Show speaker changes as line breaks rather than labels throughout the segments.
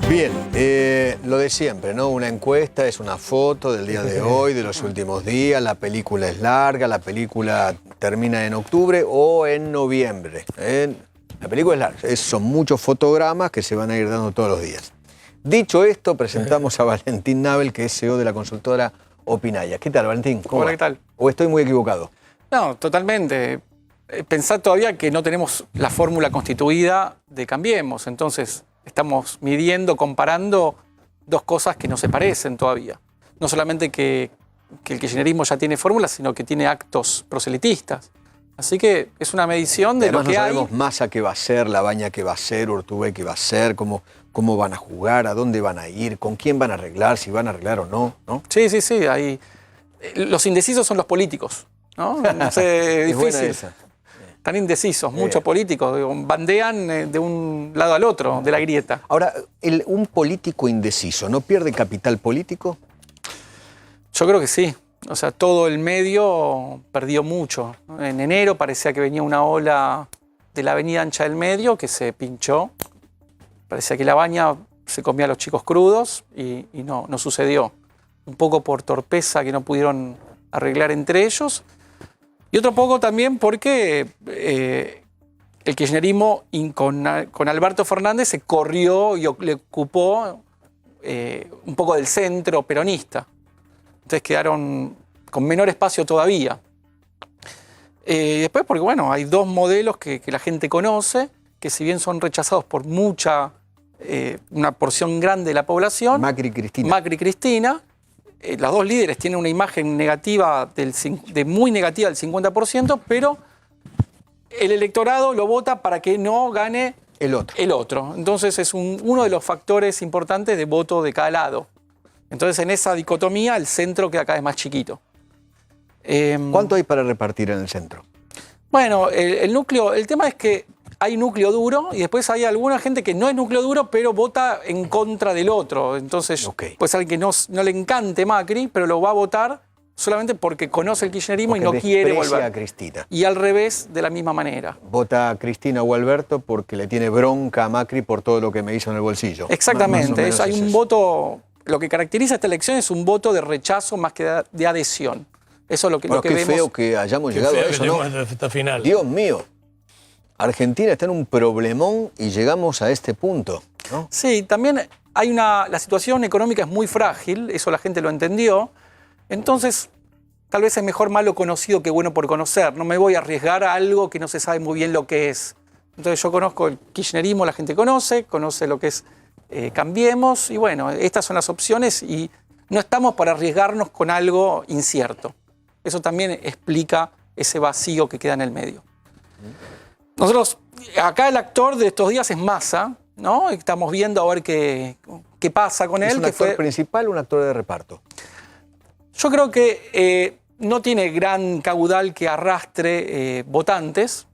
Bien, lo de siempre, ¿no? Una encuesta es una foto del día de hoy, de los últimos días, la película es larga, la película termina en octubre o en noviembre. La película es larga, son muchos fotogramas que se van a ir dando todos los días. Dicho esto, presentamos a Valentín Nabel, que es CEO de la consultora Opinaya. ¿Qué tal, Valentín? ¿Cómo
Hola,
va?
¿qué tal?
¿O estoy muy equivocado?
No, totalmente. Pensar todavía que no tenemos la fórmula constituida de Cambiemos. Entonces, estamos midiendo, comparando dos cosas que no se parecen todavía. No solamente que el kirchnerismo ya tiene fórmula, sino que tiene actos proselitistas. Así que es una medición de
Además,
lo que
no
hay.
sabemos Massa qué va a ser, Labaña qué va a ser, Urtubey qué va a ser, cómo van a jugar, a dónde van a ir, con quién van a arreglar, si van a arreglar o no, ¿no?
Sí, sí, sí. Los indecisos son los políticos, ¿no? No sé,
Es buena
difícil.
esa.
Están indecisos, muchos políticos. Bandean de un lado al otro de la grieta.
Ahora, un político indeciso, ¿no pierde capital político?
Yo creo que sí. O sea, todo el medio perdió mucho. En enero parecía que venía una ola de la avenida ancha del medio que se pinchó. Parecía que Labaña se comía a los chicos crudos y no sucedió. Un poco por torpeza que no pudieron arreglar entre ellos. Y otro poco también porque el kirchnerismo con Alberto Fernández se corrió y le ocupó un poco del centro peronista. Entonces quedaron con menor espacio todavía. Después porque, bueno, hay dos modelos que la gente conoce, que si bien son rechazados por una porción grande de la población.
Macri y Cristina.
Macri y Cristina. Las dos líderes tienen una imagen negativa muy negativa del 50%, pero el electorado lo vota para que no gane
El otro.
Entonces es uno de los factores importantes de voto de cada lado. Entonces en esa dicotomía el centro queda cada vez más chiquito.
¿Cuánto hay para repartir en el centro?
Bueno, el tema es que hay núcleo duro y después hay alguna gente que no es núcleo duro, pero vota en contra del otro. Entonces, pues alguien que no le encante Macri, pero lo va a votar solamente porque conoce el kirchnerismo y no quiere volver.
A Cristina.
Y al revés, de la misma manera.
Vota a Cristina o Alberto porque le tiene bronca a Macri por todo lo que me hizo en el bolsillo.
Exactamente. Hay un voto. Lo que caracteriza esta elección es un voto de rechazo más que de adhesión. Eso es lo que
qué
vemos.
Feo que hayamos llegado a eso, ¿no?
Esta final.
Dios mío. Argentina está en un problemón y llegamos a este punto, ¿no?
Sí, también la situación económica es muy frágil, eso la gente lo entendió. Entonces, tal vez es mejor malo conocido que bueno por conocer. No me voy a arriesgar a algo que no se sabe muy bien lo que es. Entonces yo conozco el kirchnerismo, la gente conoce lo que es Cambiemos. Y bueno, estas son las opciones y no estamos para arriesgarnos con algo incierto. Eso también explica ese vacío que queda en el medio. Nosotros, acá el actor de estos días es Massa, ¿no? Estamos viendo a ver qué pasa con él.
¿Es un actor principal o un actor de reparto?
Yo creo que no tiene gran caudal que arrastre votantes,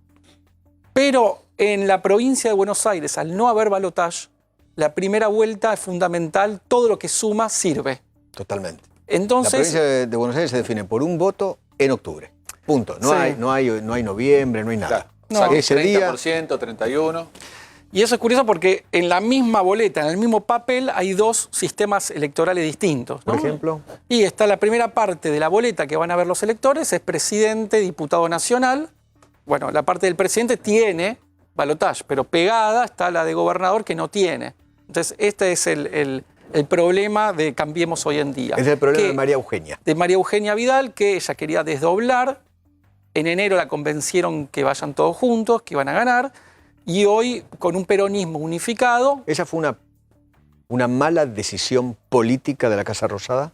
pero en la provincia de Buenos Aires, al no haber balotaje, la primera vuelta es fundamental, todo lo que suma sirve.
Totalmente.
Entonces,
la provincia de Buenos Aires se define por un voto en octubre. Punto. No hay noviembre, no hay nada.
No,
ese
30%, 31%.
Y eso es curioso porque en la misma boleta, en el mismo papel, hay dos sistemas electorales distintos, ¿no?
Por ejemplo.
Y está la primera parte de la boleta que van a ver los electores, es presidente, diputado nacional. Bueno, la parte del presidente tiene balotaje, pero pegada está la de gobernador que no tiene. Entonces, este es el problema de Cambiemos hoy en día.
Es el problema de María Eugenia.
De María Eugenia Vidal, que ella quería desdoblar. En enero la convencieron que vayan todos juntos, que iban a ganar. Y hoy, con un peronismo unificado...
¿Esa fue una mala decisión política de la Casa Rosada?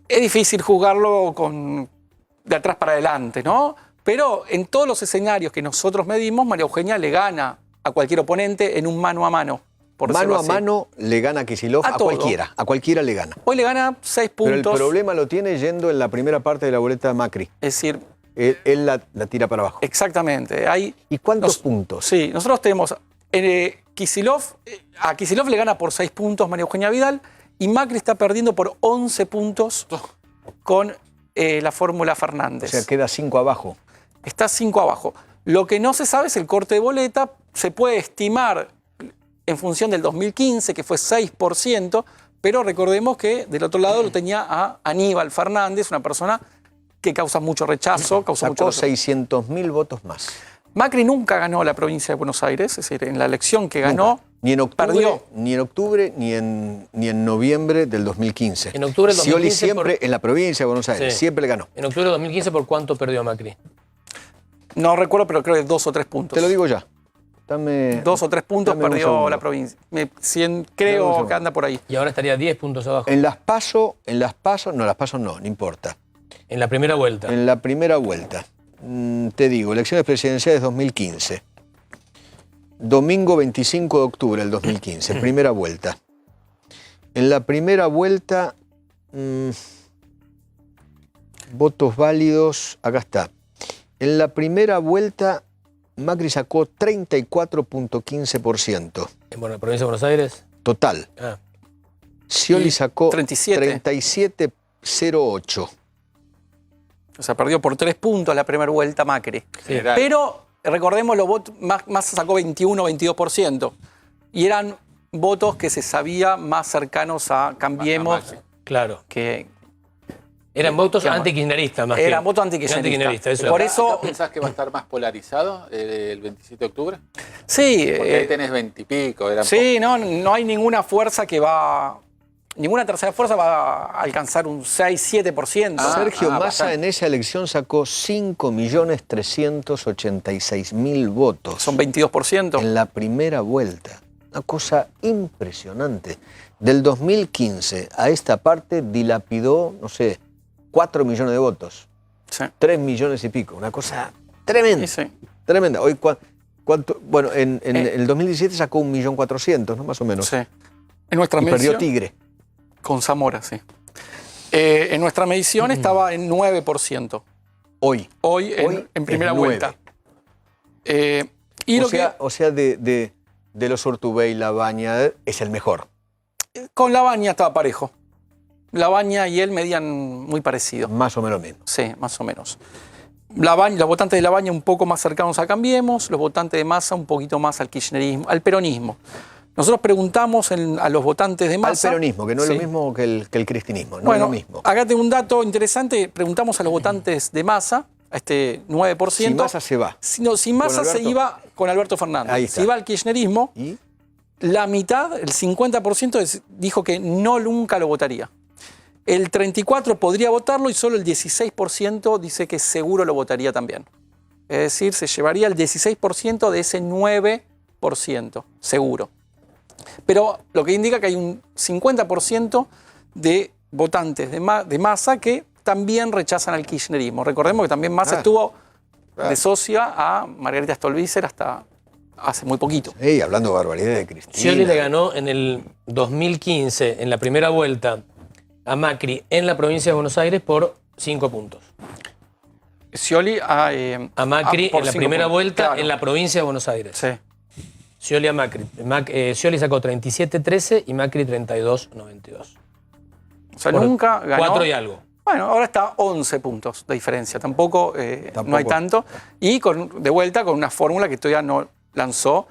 Es difícil juzgarlo de atrás para adelante, ¿no? Pero en todos los escenarios que nosotros medimos, María Eugenia le gana a cualquier oponente en un mano a mano.
Mano a mano le gana Kicillof a cualquiera le gana.
Hoy le gana 6 puntos.
Pero el problema lo tiene yendo en la primera parte de la boleta de Macri.
Es decir...
Él la tira para abajo.
Exactamente.
¿Y cuántos puntos?
Sí, nosotros tenemos Kicillof, a Kicillof le gana por 6 puntos María Eugenia Vidal y Macri está perdiendo por 11 puntos con la fórmula Fernández.
O sea, queda 5 abajo.
Está 5 abajo. Lo que no se sabe es el corte de boleta. Se puede estimar en función del 2015, que fue 6%, pero recordemos que del otro lado lo tenía a Aníbal Fernández, una persona que causa mucho rechazo, causó mucho
Sacó
rechazo.
600.000 votos más.
Macri nunca ganó la provincia de Buenos Aires, es decir, en la elección que ganó,
Nunca. Ni en octubre,
perdió.
ni en octubre, ni en noviembre del 2015.
En octubre del 2015
Scioli siempre, en la provincia de Buenos Aires,
Sí.
siempre le ganó.
En octubre de 2015, ¿por cuánto perdió Macri?
No recuerdo, pero creo que 2 o 3 puntos.
Te lo digo ya. Dame,
2 o 3 puntos
dame un
perdió
segundo.
la provincia.
Dame un
Creo
segundo.
que anda por ahí.
Y ahora estaría 10 puntos abajo.
En las PASO, no importa.
En la primera vuelta.
En la primera vuelta, te digo, elecciones presidenciales 2015. Domingo 25 de octubre del 2015, primera vuelta. En la primera vuelta, votos válidos, acá está. En la primera vuelta, Macri sacó 34.15%.
En la provincia de Buenos Aires.
Total.
Ah,
Scioli
Y
sacó
37.
37,08.
O sea, perdió por 3 puntos la primera vuelta Macri.
General.
Pero recordemos, los votos, Massa sacó 21 o 22%. Y eran votos que se sabía más cercanos a Cambiemos,
Macri.
claro.
que
Eran votos
digamos,
antikirchneristas más
eran
que.
votos antikirchneristas.
Eso
Por
es.
eso-
¿Acá pensás que va a estar más polarizado el 27 de octubre?
sí,
Porque ahí tenés 20 y pico.
sí, no hay ninguna fuerza que va. Ninguna tercera fuerza va a alcanzar un 6-7%.
Sergio Massa
bastante.
en esa elección sacó 5.386.000 votos
Son 22%.
en la primera vuelta. Una cosa impresionante. Del 2015 a esta parte dilapidó, no sé, 4 millones de votos.
Sí.
3 millones y pico. Una cosa tremenda.
Sí, sí.
Tremenda. Hoy, ¿cuánto? Bueno, en el 2017 sacó 1.400.000, ¿no? Más o menos.
Sí. En nuestra
Y perdió
medición,
Tigre.
con Zamora, sí. En nuestra medición estaba en 9%.
Hoy.
Hoy en
es
primera
9.
vuelta. Y
O
lo
sea, de los Urtubey, Labaña, es el mejor.
que con Labaña estaba parejo. Labaña y él medían muy parecido.
Más o menos mismo.
Sí, más o menos. Los votantes de Labaña un poco más cercanos a Cambiemos, los votantes de Massa un poquito más al kirchnerismo, al peronismo. Nosotros preguntamos a los votantes de
Al
Massa.
peronismo, que no es
Sí.
lo mismo que el cristinismo. No
Bueno,
es lo mismo.
acá tengo un dato interesante. Preguntamos a los votantes de Massa, a este 9%.
Si Massa se va.
Si Massa se
Alberto?
iba con Alberto Fernández.
Ahí está.
Si iba al kirchnerismo,
¿Y?
la mitad, el 50%, dijo que nunca lo votaría. El 34% podría votarlo y solo el 16% dice que seguro lo votaría también. Es decir, se llevaría el 16% de ese 9%, seguro. Pero lo que indica que hay un 50% de votantes de Massa que también rechazan al kirchnerismo. Recordemos que también Massa estuvo de socia a Margarita Stolbizer hasta hace muy poquito.
Ey, hablando barbaridad de Cristina.
Scioli le ganó en el 2015, en la primera vuelta, a Macri en la provincia de Buenos Aires por 5 puntos.
Scioli
A Macri
por
en la
5
primera
puntos.
vuelta
Claro.
en la provincia de Buenos Aires.
Sí.
Scioli a Macri. Scioli sacó 37,13 y Macri 32,92.
O sea,
Por
nunca ganó.
4 y algo.
Bueno, ahora está 11 puntos de diferencia. Tampoco,
Tampoco.
no hay tanto. Y de vuelta con una fórmula que todavía no lanzó.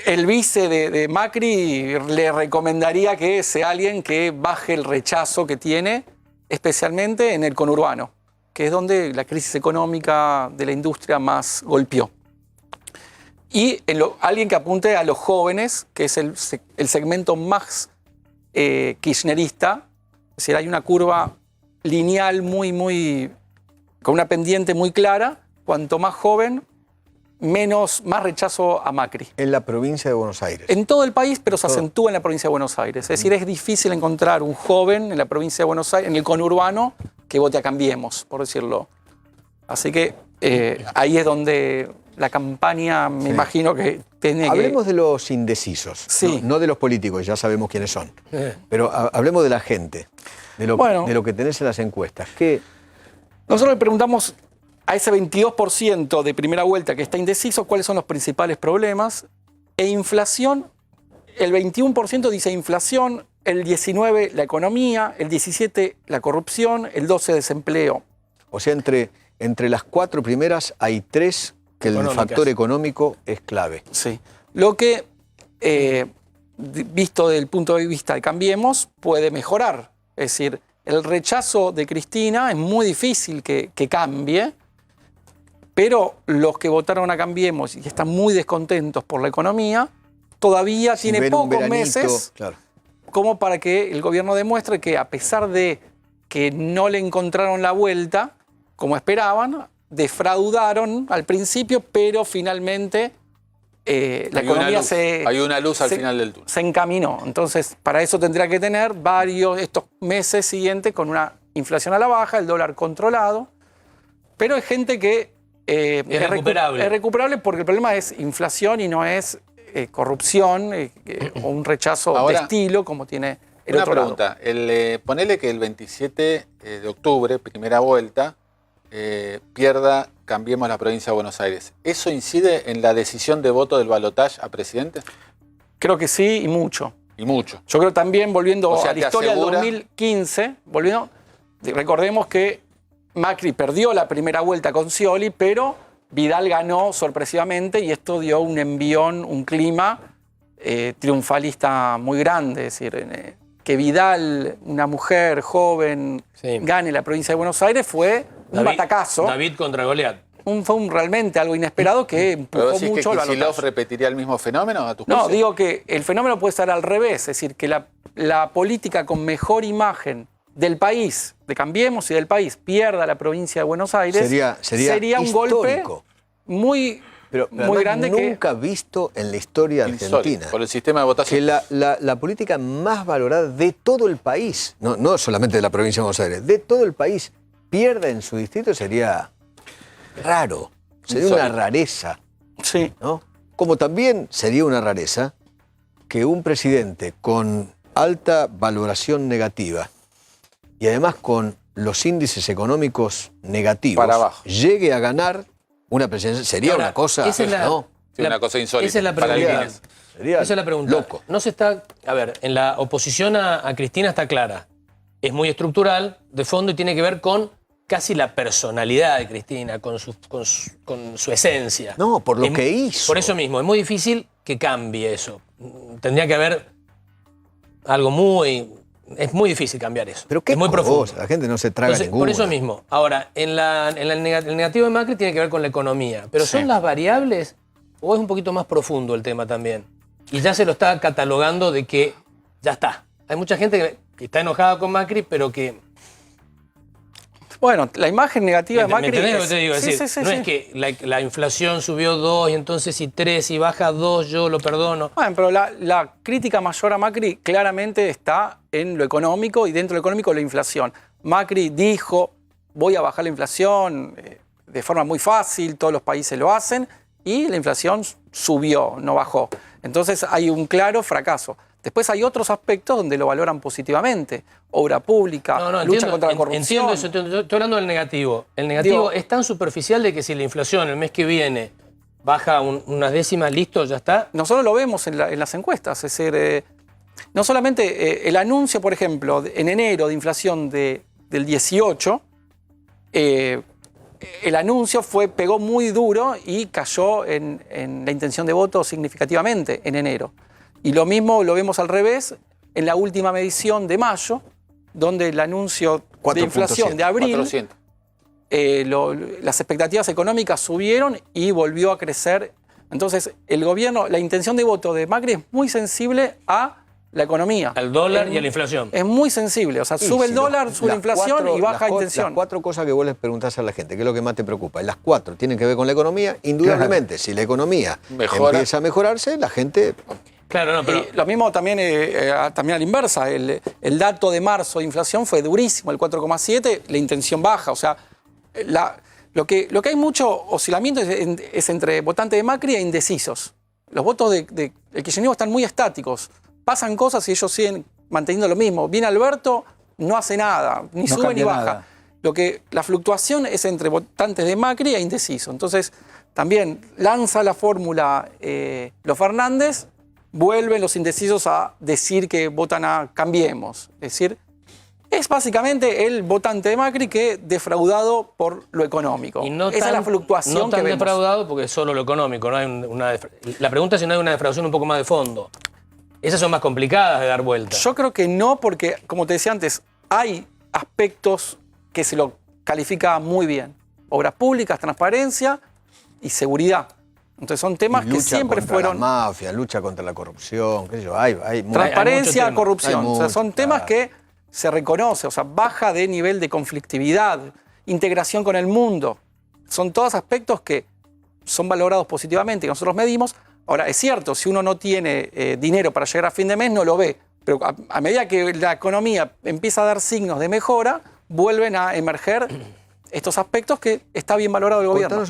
El vice de Macri le recomendaría que sea alguien que baje el rechazo que tiene, especialmente en el conurbano, que es donde la crisis económica de la industria más golpeó. Y alguien que apunte a los jóvenes, que es el segmento más kirchnerista. Es decir, hay una curva lineal con una pendiente muy clara. Cuanto más joven, más rechazo a Macri.
En la provincia de Buenos Aires.
En todo el país, pero se acentúa en la provincia de Buenos Aires. Es decir, es difícil encontrar un joven en la provincia de Buenos Aires, en el conurbano, que vote a Cambiemos, por decirlo. Así que ahí es donde la campaña, me imagino que tiene
Hablemos de los indecisos,
Sí.
no de los políticos, ya sabemos quiénes son. Pero hablemos de la gente, de lo que tenés en las encuestas. ¿Qué?
Nosotros le preguntamos a ese 22% de primera vuelta que está indeciso cuáles son los principales problemas. E inflación, el 21% dice inflación, el 19% la economía, el 17% la corrupción, el 12% desempleo.
O sea, entre las 4 primeras hay 3 que el
Económicas.
factor económico es clave.
Sí. Lo que visto desde el punto de vista de Cambiemos, puede mejorar. Es decir, el rechazo de Cristina es muy difícil que cambie, pero los que votaron a Cambiemos y están muy descontentos por la economía, todavía
Si
tiene
ven un
pocos
veranito,
meses
claro.
como para que el gobierno demuestre que, a pesar de que no le encontraron la vuelta como esperaban, defraudaron al principio, pero finalmente la economía
hay una luz al final del túnel.
se encaminó. Entonces, para eso tendrá que tener estos meses siguientes con una inflación a la baja, el dólar controlado, pero hay gente que
Es recuperable.
es recuperable porque el problema es inflación y no es corrupción o un rechazo
Ahora,
de estilo como tiene el
Una
otro lado.
pregunta. Ponele que el 27 de octubre, primera vuelta, pierda Cambiemos la provincia de Buenos Aires. ¿Eso incide en la decisión de voto del balotaje a presidente?
Creo que sí, y mucho.
Y mucho.
Yo creo también, volviendo
O sea,
a la
¿te
historia del
asegura?
2015, recordemos que Macri perdió la primera vuelta con Scioli, pero Vidal ganó sorpresivamente y esto dio un envión, un clima triunfalista muy grande. Es decir, que Vidal, una mujer joven,
Sí.
gane la provincia de Buenos Aires fue un batacazo.
David contra Goliat.
Fue realmente algo inesperado que
¿Pero
empujó
decís que
mucho al
Kicillof
balotaje.
repetiría el mismo fenómeno a tu
No,
juicio?
digo que el fenómeno puede estar al revés, es decir, que la política con mejor imagen del país, de Cambiemos y del país, pierda la provincia de Buenos Aires,
Sería
un golpe
histórico.
muy
Pero
muy
además
grande
nunca visto en la historia
Insólito,
argentina.
por el sistema de votación.
Que la política más valorada de todo el país, no solamente de la provincia de Buenos Aires, de todo el país, pierda en su distrito sería raro, sería una
Insólito.
rareza,
Sí.
¿no? Como también sería una rareza que un presidente con alta valoración negativa y además con los índices económicos negativos
Para abajo.
llegue a ganar una presidencia. Sería
Ahora,
una cosa,
esa es la-
¿no?
Sí, una cosa insólita.
Esa es la
para el
pregunta.
Guinness.
Sería
Esa es la pregunta.
loco.
No se está. A ver, en la oposición a Cristina está clara. Es muy estructural, de fondo, y tiene que ver con casi la personalidad de Cristina, con su esencia.
No, por lo
Es-
que hizo.
Por eso mismo, es muy difícil que cambie eso. Tendría que haber algo muy. Es muy difícil cambiar eso.
Pero qué
es muy profundo.
cosa, la gente no se traga
Entonces,
ninguna.
por eso mismo. Ahora, el negativo de Macri tiene que ver con la economía. Pero ¿son las variables o es un poquito más profundo el tema también? Y ya se lo está catalogando de que ya está. Hay mucha gente que está enojada con Macri, pero que...
Bueno, la imagen negativa de
¿Me
Macri
entendés lo que
es-
te digo? Es
sí,
decir,
sí, sí,
no
sí.
es que la inflación subió 2 y entonces si 3 y baja 2 yo lo perdono.
Bueno, pero la crítica mayor a Macri claramente está en lo económico y dentro de lo económico la inflación. Macri dijo, voy a bajar la inflación de forma muy fácil, todos los países lo hacen, y la inflación subió, no bajó. Entonces hay un claro fracaso. Después hay otros aspectos donde lo valoran positivamente. Obra pública,
No,
lucha
entiendo,
contra la corrupción.
Entiendo eso, estoy hablando del negativo. El negativo
Digo-
es tan superficial de que si la inflación el mes que viene baja unas décimas, listo, ya está.
Nosotros lo vemos en las encuestas. Es decir, no solamente el anuncio, por ejemplo, en enero de inflación del 18, el anuncio pegó muy duro y cayó en la intención de voto significativamente en enero. Y lo mismo lo vemos al revés en la última medición de mayo, donde el anuncio de
4.7,
inflación de abril,
400.
las expectativas económicas subieron y volvió a crecer. Entonces, el gobierno, la intención de voto de Macri es muy sensible a la economía.
Al dólar y a la inflación.
Es muy sensible. O sea,
Sí,
sube
sí,
el dólar, sube la
las
inflación
cuatro-
y baja
las
intención.
Las 4 cosas que vos les preguntás a la gente, ¿qué es lo que más te preocupa? Y las 4 tienen que ver con la economía. Indudablemente, si la economía
Mejora.
empieza a mejorarse, la gente...
Claro, no, pero...
Y lo mismo también, también a la inversa. El dato de marzo de inflación fue durísimo, el 4,7, la intención baja. O sea, lo que hay mucho oscilamiento es entre votantes de Macri e indecisos. Los votos del kirchnerismo están muy estáticos. Pasan cosas y ellos siguen manteniendo lo mismo. Viene Alberto, no hace nada, ni
No
sube ni
cambia
baja.
nada.
La fluctuación es entre votantes de Macri e indecisos. Entonces, también lanza la fórmula los Fernández, vuelven los indecisos a decir que votan a Cambiemos. Es decir, Es básicamente el votante de Macri que defraudado por lo económico.
Y no
Esa es la fluctuación
no tan
que vemos.
defraudado porque es solo lo económico. No hay la pregunta es si no hay una defraudación un poco más de fondo. Esas son más complicadas de dar vuelta.
Yo creo que no, porque, como te decía antes, hay aspectos que se lo califica muy bien. Obras públicas, transparencia y seguridad. Entonces son temas
Y
que
lucha
siempre
contra
fueron...
la mafia, lucha contra la corrupción, qué sé yo, hay
Hay
Transparencia,
mucho
corrupción.
tema.
O sea,
Hay
son
mucho,
temas
claro.
que se reconoce, o sea, baja de nivel de conflictividad, integración con el mundo. Son todos aspectos que son valorados positivamente, que nosotros medimos. Ahora, es cierto, si uno no tiene dinero para llegar a fin de mes, no lo ve. Pero a medida que la economía empieza a dar signos de mejora, vuelven a emerger estos aspectos que está bien valorado el gobierno.
Contanos